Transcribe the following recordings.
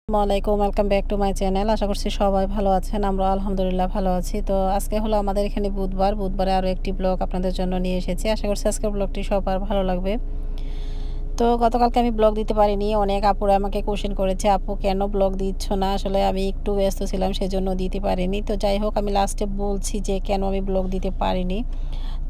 আসসালামাইকুম, welcome back to my channel. আশা করছি সবাই ভালো আছেন। আমরা আলহামদুলিল্লাহ ভালো আছি। তো আজকে হলো আমাদের এখানে বুধবারে আরও একটি ব্লগ আপনাদের জন্য নিয়ে এসেছি। আশা করছি আজকের ব্লগটি সবার ভালো লাগবে। তো গতকালকে আমি ব্লগ দিতে পারিনি। অনেক আপুরা আমাকে কোশ্চেন করেছে, আপু কেন ব্লগ দিচ্ছ না? আসলে আমি একটু ব্যস্ত ছিলাম, সেজন্য দিতে পারিনি। তো যাই হোক, আমি লাস্টে বলছি যে কেন আমি ব্লগ দিতে পারিনি।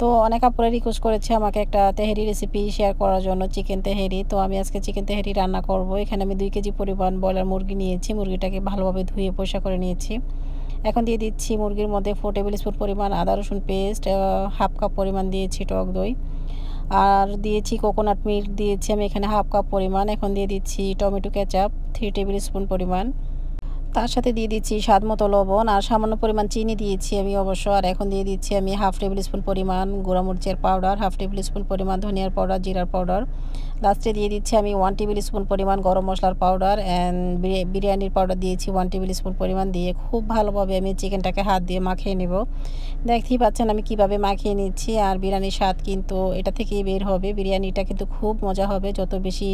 তো অনেক আপুরা রিকোয়েস্ট করেছে আমাকে একটা তেহেরি রেসিপি শেয়ার করার জন্য, চিকেন তেহেরি। তো আমি আজকে চিকেন তেহেরি রান্না করব। এখানে আমি 2 কেজি পরিমাণ ব্রয়লার মুরগি নিয়েছি। মুরগিটাকে ভালোভাবে ধুয়ে পরিষ্কার করে নিয়েছি। এখন দিয়ে দিচ্ছি মুরগির মধ্যে 4 টেবিল স্পুন পরিমাণ আদা রসুন পেস্ট, হাফ কাপ পরিমাণ দিয়েছি টক দই, আর দিয়েছি কোকোনাট মিল্ক দিয়েছি আমি এখানে হাফ কাপ পরিমাণ। এখন দিয়ে দিচ্ছি টমেটো কেচাপ 3 টেবিল স্পুন পরিমাণ। তার সাথে দিয়ে দিচ্ছি স্বাদ মতো লবণ আর সামান্য পরিমাণ চিনি দিয়েছি আমি অবশ্য। আর এখন দিয়ে দিচ্ছি আমি হাফ টেবিল স্পুন পরিমাণ গুঁড়া মরিচের পাউডার, হাফ টেবিল স্পুন পরিমাণ ধনিয়ার পাউডার, জিরার পাউডার। লাস্টে দিয়ে দিচ্ছি আমি 1 টেবিল স্পুন পরিমাণ গরম মশলার পাউডার অ্যান্ড বিরিয়ানির পাউডার দিয়েছি 1 টেবিল স্পুন পরিমাণ। দিয়ে খুব ভালোভাবে আমি চিকেনটাকে হাত দিয়ে মাখিয়ে নেব। দেখতেই পাচ্ছেন আমি কিভাবে মাখিয়ে নিচ্ছি। আর বিরিয়ানির স্বাদ কিন্তু এটা থেকেই বের হবে। বিরিয়ানিটা কিন্তু খুব মজা হবে যত বেশি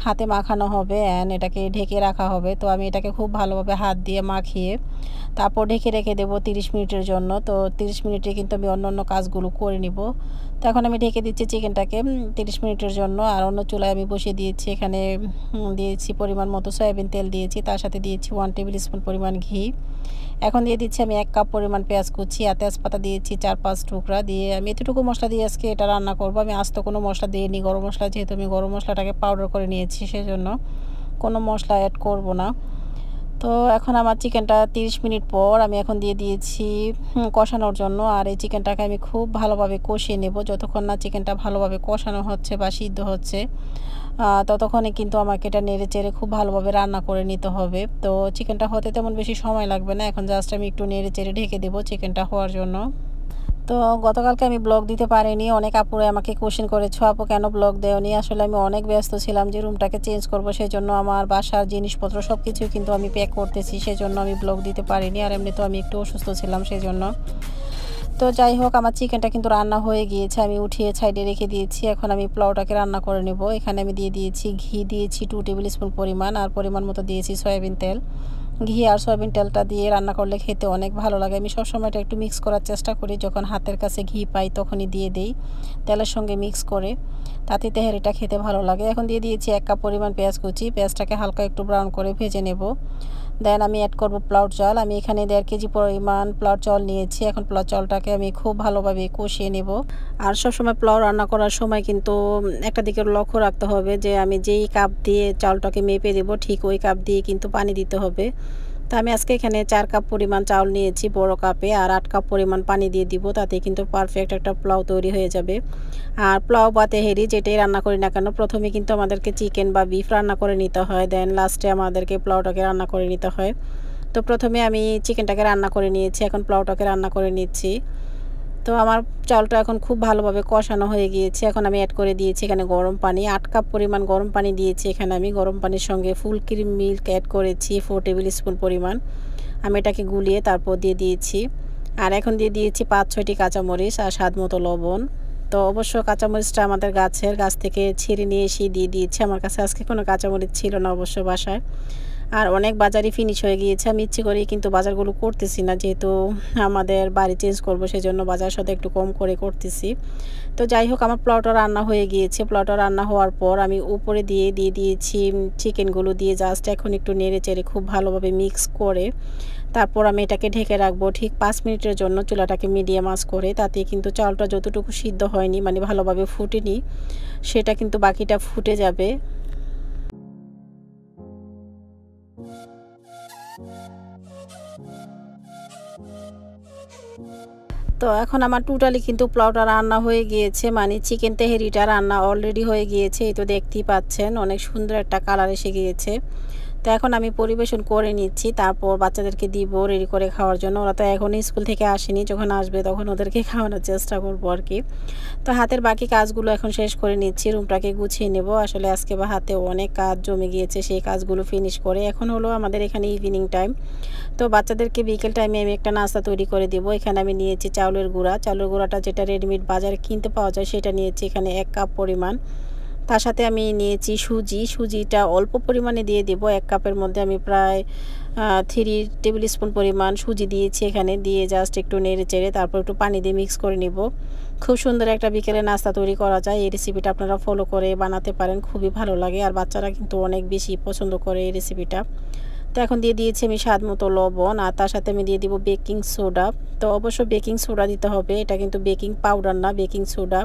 হাতে মাখানো হবে অ্যান্ড এটাকে ঢেকে রাখা হবে। তো আমি এটাকে খুব ভালোভাবে হাত দিয়ে মাখিয়ে তারপর ঢেকে রেখে দেবো 30 মিনিটের জন্য। তো 30 মিনিটে কিন্তু আমি অন্য কাজগুলো করে নিব। তো এখন আমি ঢেকে দিচ্ছি চিকেনটাকে 30 মিনিটের জন্য। আর অন্য চুলায় আমি বসিয়ে দিয়েছি, এখানে দিয়েছি পরিমাণ মতো সয়াবিন তেল দিয়েছি, তার সাথে দিয়েছি 1 টেবিল স্পুন পরিমাণ ঘি। এখন দিয়ে দিচ্ছি আমি 1 কাপ পরিমাণ পেঁয়াজ কুচি আর তেজপাতা দিয়েছি 4-5 টুকরা। দিয়ে আমি এতটুকু মশলা দিয়ে আজকে এটা রান্না করব। আমি আস্ত কোনো মশলা দিইনি, গরম মশলা যেহেতু আমি গরম মশলাটাকে পাউডার করে নিয়েছি সেজন্য কোনো মশলা অ্যাড করব না। তো এখন আমার চিকেনটা 30 মিনিট পর আমি এখন দিয়ে দিয়েছি কষানোর জন্য। আর এই চিকেনটাকে আমি খুব ভালোভাবে কষিয়ে নেব। যতক্ষণ না চিকেনটা ভালোভাবে কষানো হচ্ছে বা সিদ্ধ হচ্ছে ততক্ষণে কিন্তু আমাকে এটা নেড়ে চেড়ে খুব ভালোভাবে রান্না করে নিতে হবে। তো চিকেনটা হতে তেমন বেশি সময় লাগবে না। এখন জাস্ট আমি একটু নেড়ে চেড়ে ঢেকে দেবো চিকেনটা হওয়ার জন্য। তো গতকালকে আমি ব্লগ দিতে পারিনি। অনেক আপুরে আমাকে কোশ্চেন করেছো, আপু কেন ব্লগ দেওনি? আসলে আমি অনেক ব্যস্ত ছিলাম যে রুমটাকে চেঞ্জ করব, সেজন্য আমার বাসার জিনিসপত্র সব কিছুই কিন্তু আমি প্যাক করতেছি, সেজন্য আমি ব্লগ দিতে পারিনি। আর এমনিতেও আমি একটু অসুস্থ ছিলাম সেজন্য। তো যাই হোক, আমার চিকেনটা কিন্তু রান্না হয়ে গিয়েছে, আমি উঠিয়ে সাইডে রেখে দিয়েছি। এখন আমি পোলাওটাকে রান্না করে নেব। এখানে আমি দিয়ে দিয়েছি ঘি দিয়েছি 2 টেবিল স্পুন পরিমাণ আর পরিমাণ মতো দিয়েছি সয়াবিন তেল। ঘি আর সয়াবিন তেলটা দিয়ে রান্না করলে খেতে অনেক ভালো লাগে। আমি সবসময় এটা একটু মিক্স করার চেষ্টা করি, যখন হাতের কাছে ঘি পাই তখনই দিয়ে দেই তেলের সঙ্গে মিক্স করে, তাতে তেহারিটা খেতে ভালো লাগে। এখন দিয়ে দিয়েছি 1 কাপ পরিমাণ পেঁয়াজ কুচি। পেঁয়াজটাকে হালকা একটু ব্রাউন করে ভেজে নেব। দেন আমি অ্যাড করব পোলাওর চাল। আমি এখানে 1.5 কেজি পরিমাণ পোলাওর চাল নিয়েছি। এখন পোলাওর চালটাকে আমি খুব ভালোভাবে কষিয়ে নেব। আর সবসময় পোলাও রান্না করার সময় কিন্তু একটা দিকে লক্ষ্য রাখতে হবে যে আমি যেই কাপ দিয়ে চালটাকে মেপে দেব ঠিক ওই কাপ দিয়ে কিন্তু পানি দিতে হবে। তো আমি আজকে এখানে 4 কাপ পরিমাণ চাউল নিয়েছি বড় কাপে, আর 8 কাপ পরিমাণ পানি দিয়ে দিব। তাতে কিন্তু পারফেক্ট একটা পোলাও তৈরি হয়ে যাবে। আর পোলাও বা তেহেরি যেটাই রান্না করি না কেন, প্রথমে কিন্তু আমাদেরকে চিকেন বা বিফ রান্না করে নিতে হয়, দেন লাস্টে আমাদেরকে পোলাওটাকে রান্না করে নিতে হয়। তো প্রথমে আমি চিকেনটাকে রান্না করে নিয়েছি, এখন পোলাওটাকে রান্না করে নিচ্ছি। তো আমার চালটা এখন খুব ভালোভাবে কষানো হয়ে গিয়েছে। এখন আমি অ্যাড করে দিয়েছি এখানে গরম পানি, 8 কাপ পরিমাণ গরম পানি দিয়েছি। এখানে আমি গরম পানির সঙ্গে ফুল ক্রিম মিল্ক অ্যাড করেছি 4 টেবিল স্পুন পরিমাণ। আমি এটাকে গুলিয়ে তারপর দিয়ে দিয়েছি। আর এখন দিয়ে দিয়েছি 5-6টি কাঁচামরিচ আর স্বাদ মতো লবণ। তো অবশ্য কাঁচামরিচটা আমাদের গাছ থেকে ছিঁড়ে নিয়ে এসে দিয়ে দিয়েছি। আমার কাছে আজকে কোনো কাঁচামরিচ ছিল না অবশ্য বাসায়। আর অনেক বাজারই ফিনিশ হয়ে গিয়েছে। আমি ইচ্ছে করেই কিন্তু বাজারগুলো করতেছি না, যেহেতু আমাদের বাড়ি চেঞ্জ করব সেজন্য বাজার সাথে একটু কম করে করতেছি। তো যাই হোক, আমার পোলাওটা রান্না হয়ে গিয়েছে। পোলাওটা রান্না হওয়ার পর আমি উপরে দিয়ে দিয়েছি চিকেনগুলো দিয়ে জাস্ট এখন একটু নেড়ে চেড়ে খুব ভালোভাবে মিক্স করে তারপর আমি এটাকে ঢেকে রাখবো ঠিক 5 মিনিটের জন্য, চুলাটাকে মিডিয়াম আঁচ করে। তাতে কিন্তু চালটা যতটুকু সিদ্ধ হয়নি মানে ভালোভাবে ফুটেনি, সেটা কিন্তু বাকিটা ফুটে যাবে। তো এখন আমার টোটালি কিন্তু পোলাওটা রান্না হয়ে গিয়েছে, মানে চিকেন তেহেরিটা রান্না অলরেডি হয়ে গিয়েছে। এই তো দেখতেই পাচ্ছেন অনেক সুন্দর একটা কালার এসে গিয়েছে। তো এখন আমি পরিবেশন করে নিচ্ছি, তারপর বাচ্চাদেরকে দিব রেডি করে খাওয়ার জন্য। ওরা তো এখনই স্কুল থেকে আসেনি, যখন আসবে তখন ওদেরকে খাওয়ানোর চেষ্টা করবো আর কি। তো হাতের বাকি কাজগুলো এখন শেষ করে নিচ্ছি, রুমটাকে গুছিয়ে নেব। আসলে আজকে হাতে অনেক কাজ জমে গিয়েছে, সেই কাজগুলো ফিনিশ করে এখন হলো আমাদের এখানে ইভিনিং টাইম। তো বাচ্চাদেরকে বিকেল টাইমে আমি একটা নাস্তা তৈরি করে দিব। এখানে আমি নিয়েছি চাউলের গুঁড়াটা যেটা রেডিমেড বাজারে কিনতে পাওয়া যায় সেটা নিয়েছি এখানে 1 কাপ পরিমাণ। তার সাথে আমি নিয়েছি সুজিটা অল্প পরিমাণে দিয়ে দেব। 1 কাপের মধ্যে আমি প্রায় 3 টেবিল স্পুন পরিমাণ সুজি দিয়েছি এখানে, দিয়ে জাস্ট একটু নেড়ে চেড়ে তারপর একটু পানি দিয়ে মিক্স করে নিব। খুব সুন্দর একটা বিকেলে নাস্তা তৈরি করা যায়। এই রেসিপিটা আপনারা ফলো করে বানাতে পারেন, খুবই ভালো লাগে আর বাচ্চারা কিন্তু অনেক বেশি পছন্দ করে এই রেসিপিটা। তো এখন দিয়ে দিয়েছি আমি স্বাদ মতো লবণ, আর তার সাথে আমি দিয়ে দিব বেকিং সোডা। তো অবশ্য বেকিং সোডা দিতে হবে, এটা কিন্তু বেকিং পাউডার না, বেকিং সোডা।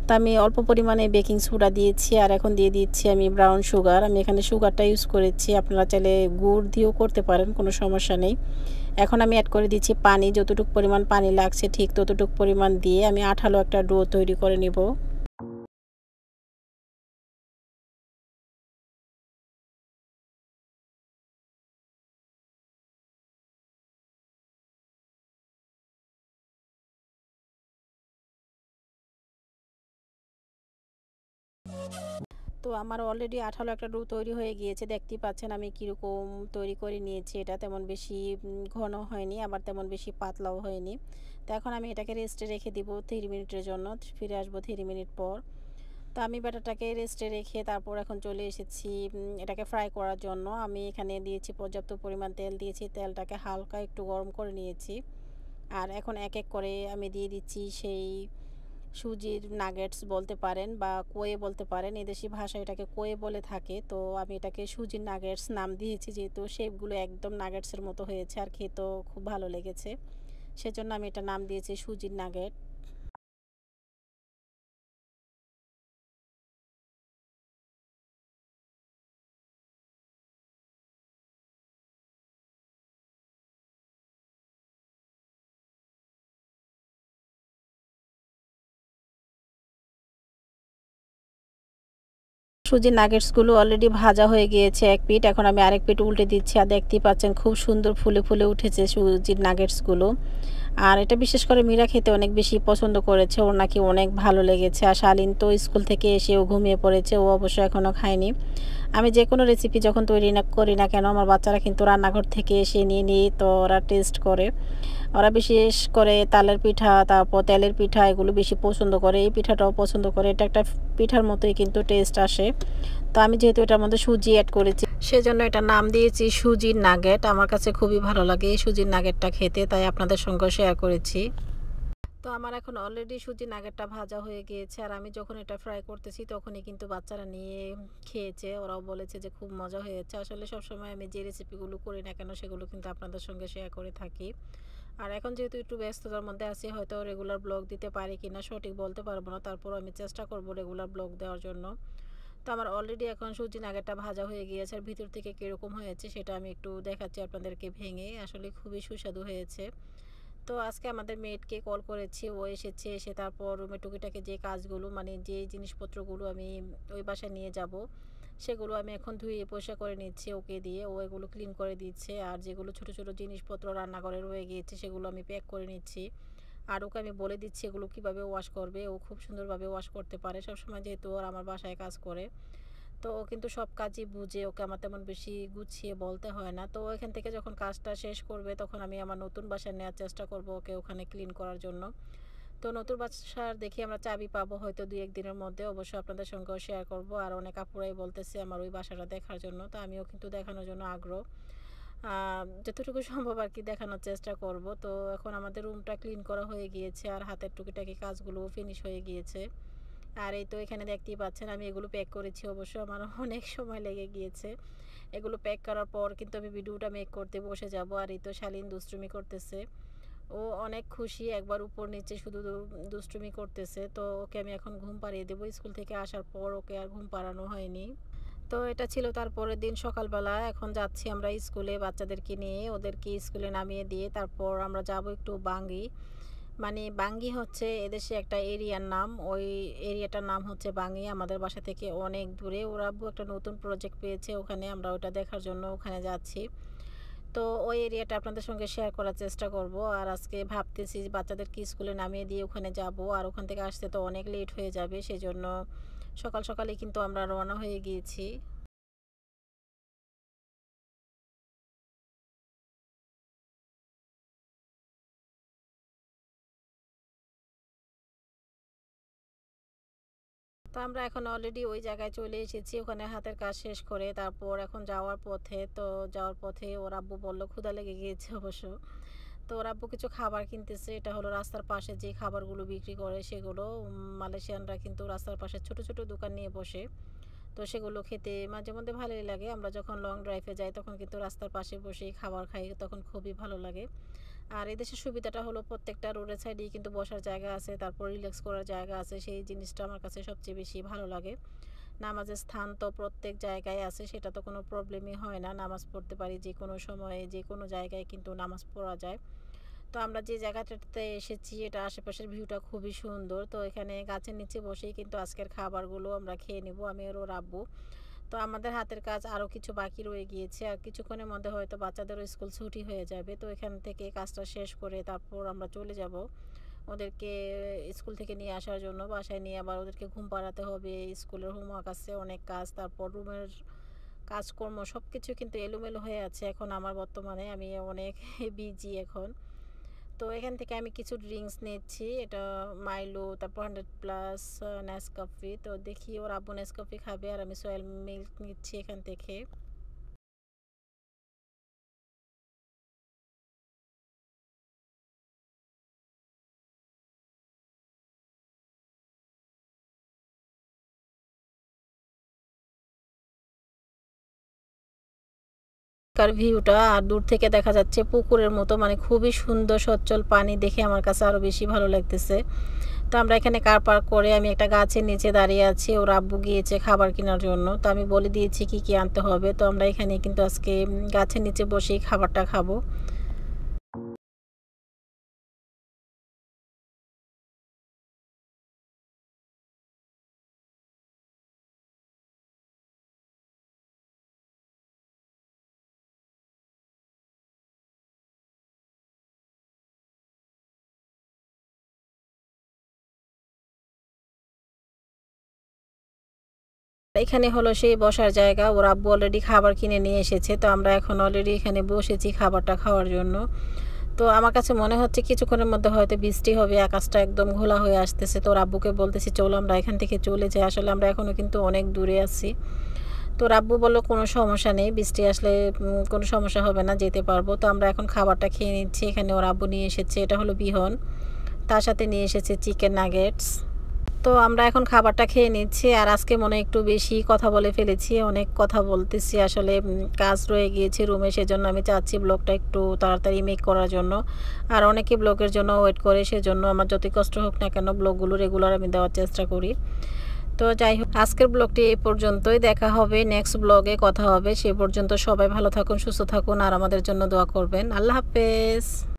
তো আমি অল্প পরিমাণে বেকিং সোডা দিয়েছি, আর এখন দিয়ে দিচ্ছি আমি ব্রাউন সুগার। আমি এখানে সুগারটা ইউজ করেছি, আপনারা চাইলে গুড় দিয়েও করতে পারেন, কোনো সমস্যা নেই। এখন আমি অ্যাড করে দিচ্ছি পানি, যতটুকু পরিমাণ পানি লাগছে ঠিক ততটুকু পরিমাণ দিয়ে আমি আঠালো একটা ডো তৈরি করে নেব। তো আমার অলরেডি আঠালো একটা ডো তৈরি হয়ে গিয়েছে, দেখতেই পাচ্ছেন আমি কীরকম তৈরি করে নিয়েছি। এটা তেমন বেশি ঘন হয়নি, আবার তেমন বেশি পাতলাও হয়নি। তো এখন আমি এটাকে রেস্টে রেখে দিব 3 মিনিটের জন্য, ফিরে আসবো 3 মিনিট পর। তো আমি ব্যাটারটাকে রেস্টে রেখে তারপর এখন চলে এসেছি এটাকে ফ্রাই করার জন্য। আমি এখানে দিয়েছি পর্যাপ্ত পরিমাণ তেল দিয়েছি, তেলটাকে হালকা একটু গরম করে নিয়েছি। আর এখন এক এক করে আমি দিয়ে দিচ্ছি সেই সুজির নাগেটস বলতে পারেন বা কোয়ে বলতে পারেন, এদেশি ভাষায় এটাকে কোয়ে বলে থাকে। তো আমি এটাকে সুজির নাগেটস নাম দিয়েছি, যেহেতু শেপগুলো একদম নাগেটসের মতো হয়েছে আর খেতেও খুব ভালো লেগেছে, সেজন্য আমি এটা নাম দিয়েছি সুজির নাগেট। সুজির নাগেটসগুলো অলরেডি ভাজা হয়ে গিয়েছে এক পিঠ, এখন আমি আরেক পিঠ উল্টে দিচ্ছি, আর দেখতেই পাচ্ছেন খুব সুন্দর ফুলে ফুলে উঠেছে সুজির নাগেটসগুলো। আর এটা বিশেষ করে মীরা খেতে অনেক বেশি পছন্দ করেছে, ওর নাকি অনেক ভালো লেগেছে। আর শালীন তো স্কুল থেকে এসেও ঘুমিয়ে পড়েছে, ও অবশ্য এখনও খায়নি। আমি যে কোনো রেসিপি যখন তৈরি না করি না কেন, আমার বাচ্চারা কিন্তু রান্নাঘর থেকে এসে নিয়ে নিয়ে তো ওরা টেস্ট করে। ওরা বিশেষ করে তালের পিঠা, তারপর তেলের পিঠা, এগুলো বেশি পছন্দ করে। এই পিঠাটাও পছন্দ করে, এটা একটা পিঠার মতোই কিন্তু টেস্ট আসে। তো আমি যেহেতু এটার মধ্যে সুজি অ্যাড করেছি, সেজন্য এটার নাম দিয়েছি সুজির নাগেট। আমার কাছে খুবই ভালো লাগে এই সুজির নাগেটটা খেতে, তাই আপনাদের সঙ্গে শেয়ার করেছি। তো আমার এখন অলরেডি সুজি নাগেটটা ভাজা হয়ে গিয়েছে, আর আমি যখন এটা ফ্রাই করতেছি তখনই কিন্তু বাচ্চারা নিয়ে খেয়েছে, ওরাও বলেছে যে খুব মজা হয়েছে। আসলে সবসময় আমি যে রেসিপিগুলো করি না কেন সেগুলো কিন্তু আপনাদের সঙ্গে শেয়ার করে থাকি। আর এখন যেহেতু একটু ব্যস্ততার মধ্যে আছি, হয়তো রেগুলার ব্লগ দিতে পারি কিনা সঠিক বলতে পারবো না, তারপরও আমি চেষ্টা করব রেগুলার ব্লগ দেওয়ার জন্য। তো আমার অলরেডি এখন সুজি নাগেটটা ভাজা হয়ে গিয়েছে, আর ভিতর থেকে কীরকম হয়েছে সেটা আমি একটু দেখাচ্ছি আপনাদেরকে ভেঙে। আসলে খুবই সুস্বাদু হয়েছে। তো আজকে আমাদের মেয়েটকে কল করেছি, ও এসেছে, এসে তারপর রুমে টুকিটাকি যে কাজগুলো মানে যে জিনিসপত্রগুলো আমি ওই বাসায় নিয়ে যাব সেগুলো আমি এখন ধুয়ে পরিষ্কার করে নিচ্ছি ওকে দিয়ে, ও এগুলো ক্লিন করে দিচ্ছে। আর যেগুলো ছোট ছোট জিনিসপত্র রান্নাঘরে রয়ে গিয়েছে সেগুলো আমি প্যাক করে নিচ্ছি। আর ওকে আমি বলে দিচ্ছি এগুলো কীভাবে ওয়াশ করবে, ও খুব সুন্দরভাবে ওয়াশ করতে পারে সবসময়, যেহেতু ওর আমার বাসায় কাজ করে। তো ও কিন্তু সব কাজই বুঝে, ওকে আমার তেমন বেশি গুছিয়ে বলতে হয় না। তো এখান থেকে যখন কাজটা শেষ করবে তখন আমি আমার নতুন বাসায় নেওয়ার চেষ্টা করব ওকে, ওখানে ক্লিন করার জন্য। তো নতুন বাসার দেখি আমরা চাবি পাবো হয়তো 2-1 দিনের মধ্যে, অবশ্যই আপনাদের সঙ্গেও শেয়ার করব। আর অনেক আপুরাই বলতেছে আমার ওই বাসাটা দেখার জন্য, তো আমিও কিন্তু দেখানোর জন্য আগ্রহ, যতটুকু সম্ভব আর কি দেখানোর চেষ্টা করব। তো এখন আমাদের রুমটা ক্লিন করা হয়ে গিয়েছে, আর হাতের টুকিটাকি কাজগুলো ফিনিশ হয়ে গিয়েছে। আর এই তো এখানে দেখতেই পাচ্ছেন আমি এগুলো প্যাক করেছি, অবশ্য আমার অনেক সময় লেগে গিয়েছে। এগুলো প্যাক করার পর কিন্তু আমি ভিডিওটা মেক করতে বসে যাব। আর এই তো শালীন দুষ্টুমি করতেছে, ও অনেক খুশি, একবার উপর নিচে শুধু দুষ্টুমি করতেছে। তো ওকে আমি এখন ঘুম পাড়িয়ে দেবো, স্কুল থেকে আসার পর ওকে আর ঘুম পাড়ানো হয়নি। তো এটা ছিল তারপরের দিন সকালবেলা, এখন যাচ্ছি আমরা স্কুলে বাচ্চাদেরকে নিয়ে, ওদেরকে স্কুলে নামিয়ে দিয়ে তারপর আমরা যাব একটু বাঙ্গি। মানে বাঙ্গি হচ্ছে এদেশে একটা এরিয়ার নাম, ওই এরিয়াটার নাম হচ্ছে বাঙ্গি, আমাদের বাসা থেকে অনেক দূরে। ওরা আব্বু একটা নতুন প্রজেক্ট পেয়েছে ওখানে, আমরা ওটা দেখার জন্য ওখানে যাচ্ছি। তো ওই এরিয়াটা আপনাদের সঙ্গে শেয়ার করার চেষ্টা করব। আর আজকে ভাবতেছি বাচ্চাদেরকে স্কুলে নামিয়ে দিয়ে ওখানে যাব, আর ওখান থেকে আসতে তো অনেক লেট হয়ে যাবে, সেজন্য সকাল সকালে কিন্তু আমরা রওনা হয়ে গিয়েছি। তো আমরা এখন অলরেডি ওই জায়গায় চলে এসেছি, ওখানে হাতের কাজ শেষ করে তারপর এখন যাওয়ার পথে। তো যাওয়ার পথে ওর আব্বু বলল ক্ষুধা লেগে গিয়েছে অবশ্য। তো ওর আব্বু কিছু খাবার কিনতেছে, এটা হলো রাস্তার পাশে যে খাবারগুলো বিক্রি করে সেগুলো। মালয়েশিয়ানরা কিন্তু রাস্তার পাশে ছোট ছোট দোকান নিয়ে বসে, তো সেগুলো খেতে মাঝে মধ্যে ভালোই লাগে। আমরা যখন লং ড্রাইভে যাই তখন কিন্তু রাস্তার পাশে বসেই খাবার খাই, তখন খুবই ভালো লাগে। আর এদেশের সুবিধাটা হলো প্রত্যেকটা রোডের সাইডেই কিন্তু বসার জায়গা আছে, তারপর রিল্যাক্স করার জায়গা আছে, সেই জিনিসটা আমার কাছে সবচেয়ে বেশি ভালো লাগে। নামাজের স্থান তো প্রত্যেক জায়গায় আছে, সেটা তো কোনো প্রবলেমই হয় না, নামাজ পড়তে পারি যে কোনো সময়ে যে কোনো জায়গায় কিন্তু নামাজ পড়া যায়। তো আমরা যে জায়গাটাতে এসেছি এটা আশেপাশের ভিউটা খুবই সুন্দর। তো এখানে গাছের নিচে বসেই কিন্তু আজকের খাবারগুলো আমরা খেয়ে নেব, আমি আর ওর আব্বু। তো আমাদের হাতের কাজ আরও কিছু বাকি রয়ে গিয়েছে, আর কিছুক্ষণের মধ্যে হয়তো বাচ্চাদেরও স্কুল ছুটি হয়ে যাবে। তো এখান থেকে কাজটা শেষ করে তারপর আমরা চলে যাব ওদেরকে স্কুল থেকে নিয়ে আসার জন্য। বাসায় নিয়ে আবার ওদেরকে ঘুম পাড়াতে হবে, স্কুলের হোমওয়ার্ক আছে, অনেক কাজ, তারপর রুমের কাজকর্ম সব কিছু কিন্তু এলোমেলো হয়ে আছে এখন আমার বর্তমানে, আমি অনেক বিজি এখন। তো এখান থেকে আমি কিছু ড্রিঙ্কস নিচ্ছি, এটা মাইলো, তারপর 100+ নেসকাফি। তো দেখি ওর আব্বু নেসকাফি খাবে আর আমি সয়েল মিল্ক নিচ্ছি এখান থেকে। কার ভিউটা আর দূর থেকে দেখা যাচ্ছে পুকুরের মতো, মানে খুবই সুন্দর সচ্ছল পানি, দেখে আমার কাছে আরও বেশি ভালো লাগতেছে। তো আমরা এখানে কার পার্ক করে আমি একটা গাছের নিচে দাঁড়িয়ে আছি, ওর আব্বু গিয়েছে খাবার কেনার জন্য। তো আমি বলে দিয়েছি কি কি আনতে হবে। তো আমরা এখানে কিন্তু আজকে গাছের নিচে বসেই খাবারটা খাবো। এখানে হলো সেই বসার জায়গা, ওর আব্বু অলরেডি খাবার কিনে নিয়ে এসেছে। তো আমরা এখন অলরেডি এখানে বসেছি খাবারটা খাওয়ার জন্য। তো আমার কাছে মনে হচ্ছে কিছুক্ষণের মধ্যে হয়তো বৃষ্টি হবে, আকাশটা একদম ঘোলা হয়ে আসতেছে। তো ওর আব্বুকে বলতেছি চলো আমরা এখান থেকে চলে যাই, আসলে আমরা এখনও কিন্তু অনেক দূরে আছি। তো ওর আব্বু বললো কোনো সমস্যা নেই, বৃষ্টি আসলে কোনো সমস্যা হবে না, যেতে পারবো। তো আমরা এখন খাবারটা খেয়ে নিচ্ছি। এখানে ওর আব্বু নিয়ে এসেছে, এটা হলো বিহন, তার সাথে নিয়ে এসেছে চিকেন নাগেটস। তো আমরা এখন খাবারটা খেয়ে নিচ্ছি। আর আজকে মনে একটু বেশি কথা বলে ফেলেছি, অনেক কথা বলতেছি, আসলে কাজ রয়ে গিয়েছে রুমে, সেজন্য আমি চাচ্ছি ব্লগটা একটু তাড়াতাড়ি মেক করার জন্য। আর অনেকে ব্লগের জন্য ওয়েট করে, সেজন্য আমার যতই কষ্ট হোক না কেন ব্লগগুলো রেগুলার আমি দেওয়ার চেষ্টা করি। তো যাই হোক, আজকের ব্লগটি এই পর্যন্তই, দেখা হবে নেক্সট ব্লগে, কথা হবে। সে পর্যন্ত সবাই ভালো থাকুন, সুস্থ থাকুন আর আমাদের জন্য দোয়া করবেন। আল্লাহ হাফেজ।